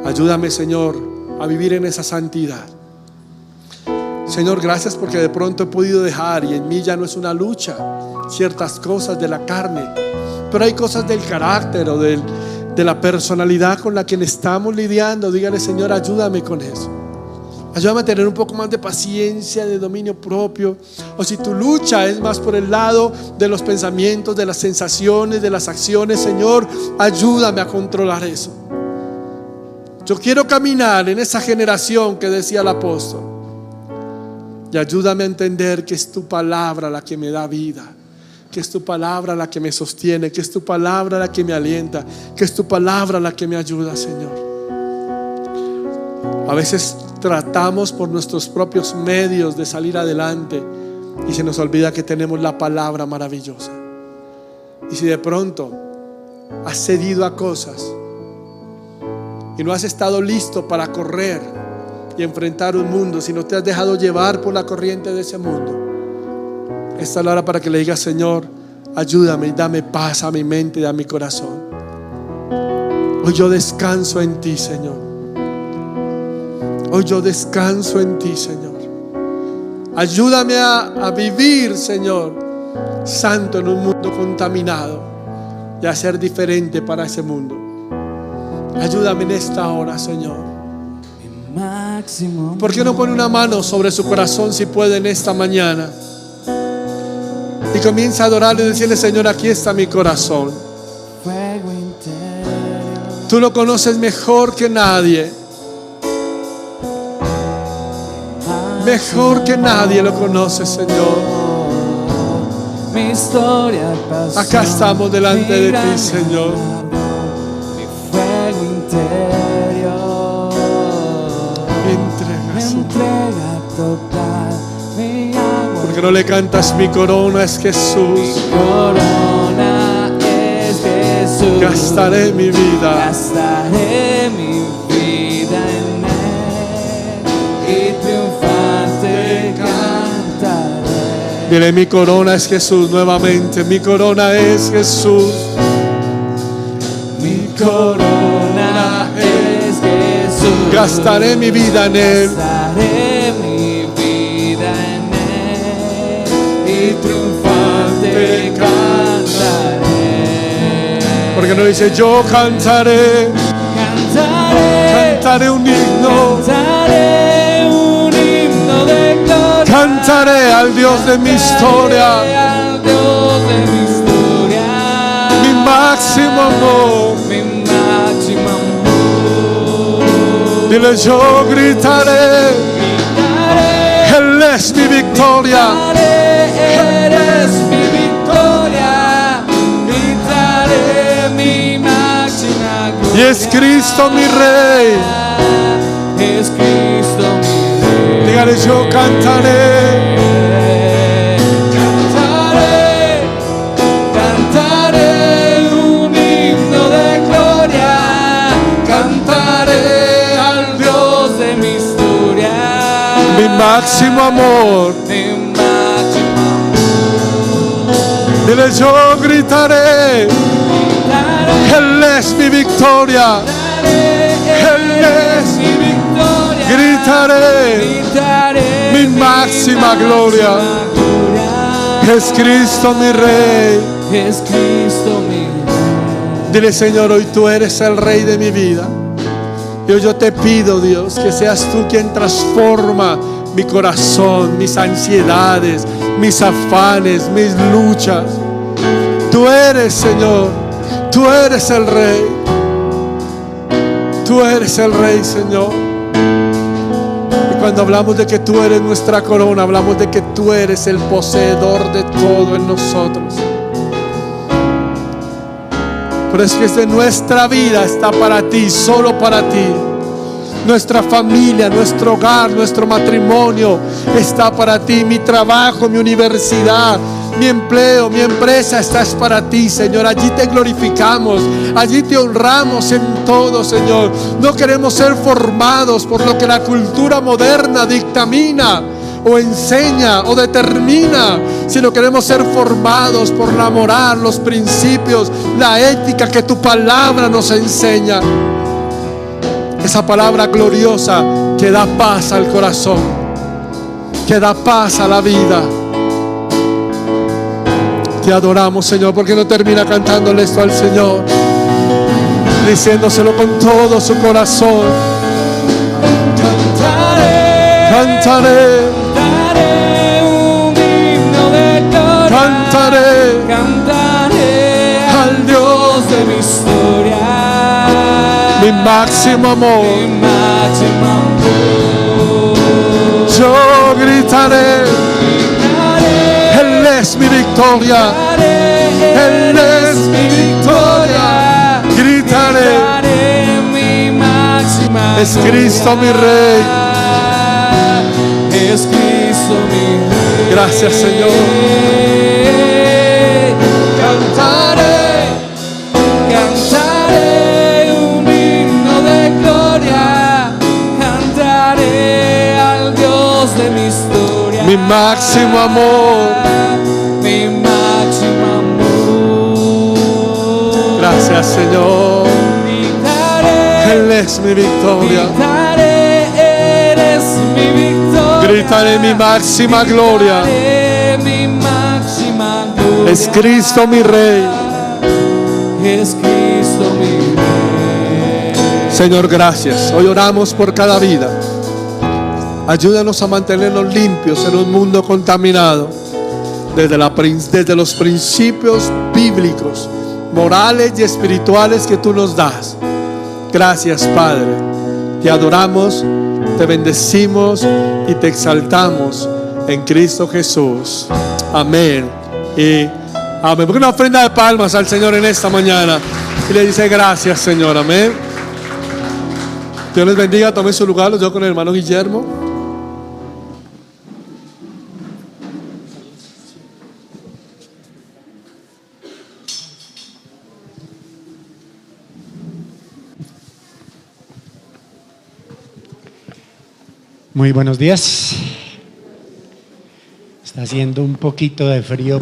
Ayúdame, Señor, a vivir en esa santidad. Señor, gracias porque de pronto he podido dejar, y en mí ya no es una lucha, ciertas cosas de la carne, pero hay cosas del carácter o de la personalidad con la que estamos lidiando. Dígale: Señor, ayúdame con eso. Ayúdame a tener un poco más de paciencia, de dominio propio. O si tu lucha es más por el lado de los pensamientos, de las sensaciones, de las acciones, Señor, ayúdame a controlar eso. Yo quiero caminar en esa generación que decía el apóstol. Y ayúdame a entender que es tu palabra la que me da vida, que es tu palabra la que me sostiene, que es tu palabra la que me alienta, que es tu palabra la que me ayuda, Señor. A veces tratamos por nuestros propios medios de salir adelante y se nos olvida que tenemos la palabra maravillosa. Y si de pronto has cedido a cosas y no has estado listo para correr y enfrentar un mundo, si no te has dejado llevar por la corriente de ese mundo, esta es la hora para que le digas: Señor, ayúdame y dame paz a mi mente y a mi corazón. Hoy yo descanso en ti, Señor. Hoy yo descanso en ti, Señor. Ayúdame a vivir, Señor, santo en un mundo contaminado y a ser diferente para ese mundo. Ayúdame en esta hora, Señor. ¿Por qué no pone una mano sobre su corazón, si puede, en esta mañana? Y comienza a adorarle y decirle: Señor, aquí está mi corazón. Tú lo conoces mejor que nadie. Mejor que nadie lo conoce, Señor. Acá estamos delante de ti, Señor. ¿Por qué no le cantas: mi corona es Jesús? Mi corona es Jesús. Gastaré mi vida. Gastaré mi vida en Él y triunfante cantaré. Dile, mi corona es Jesús nuevamente. Mi corona es Jesús. Mi corona es Jesús. Gastaré mi vida en Él. Gastaré mi vida en Él y triunfante cantaré. Porque no dice, yo cantaré. Cantaré un himno. Cantaré un himno de gloria. Cantaré al Dios de mi historia. Al Dios de mi historia. Mi máximo amor. Mi máximo amor. Dile, yo gritaré. Él es mi victoria. Eres mi victoria. Gritaré mi máxima gloria. Y es Cristo mi Rey. Es Cristo mi Rey. Dígale, yo cantaré. Cantaré un himno de gloria. Cantaré al Dios de mi historia. Mi máximo amor. Mi máximo amor. Dile, yo gritaré. Él es mi victoria. Él es mi victoria. Gritaré. Mi máxima gloria. Es Cristo mi Rey. Es Cristo mi Rey. Dile, Señor, hoy tú eres el Rey de mi vida. Y hoy yo te pido, Dios, que seas tú quien transforma mi corazón, mis ansiedades, mis afanes, mis luchas. Tú eres, Señor, tú eres el Rey. Tú eres el Rey, Señor. Y cuando hablamos de que tú eres nuestra corona, hablamos de que tú eres el poseedor de todo en nosotros. Pero es que desde nuestra vida está para ti, solo para ti. Nuestra familia, nuestro hogar, nuestro matrimonio está para ti. Mi trabajo, mi universidad, mi empleo, mi empresa, estás para ti, Señor. Allí te glorificamos, allí te honramos en todo, Señor. No queremos ser formados por lo que la cultura moderna dictamina o enseña o determina, sino queremos ser formados por la moral, los principios, la ética que tu palabra nos enseña. Esa palabra gloriosa que da paz al corazón, que da paz a la vida. Te adoramos, Señor. ¿Por qué no termina cantándole esto al Señor? Diciéndoselo con todo su corazón. Cantaré un himno de gloria. Cantaré al Dios de mi historia. Mi máximo amor. Mi máximo amor. Yo gritaré. Él es mi victoria. Él es mi victoria. Gritaré. Mi máxima Es Cristo mi Rey. Es Cristo mi Rey. Gracias, Señor. Cantaré un himno de gloria. Cantaré al Dios de mi historia. Mi máximo amor. Mi máximo amor. Gracias, Señor. Él es mi victoria. Gritaré, eres mi victoria. Gritaré mi máxima gloria. Gritaré mi máxima gloria. Es Cristo mi Rey. Es Cristo mi Rey. Señor, gracias. Hoy oramos por cada vida. Ayúdanos a mantenernos limpios en un mundo contaminado. Desde los principios bíblicos, morales y espirituales que tú nos das. Gracias, Padre. Te adoramos, te bendecimos y te exaltamos en Cristo Jesús. Amén y amén. Porque una ofrenda de palmas al Señor en esta mañana y le dice gracias, Señor. Amén. Dios les bendiga. Tomen su lugar. Los dejo con el hermano Guillermo. Muy buenos días. Está haciendo un poquito de frío.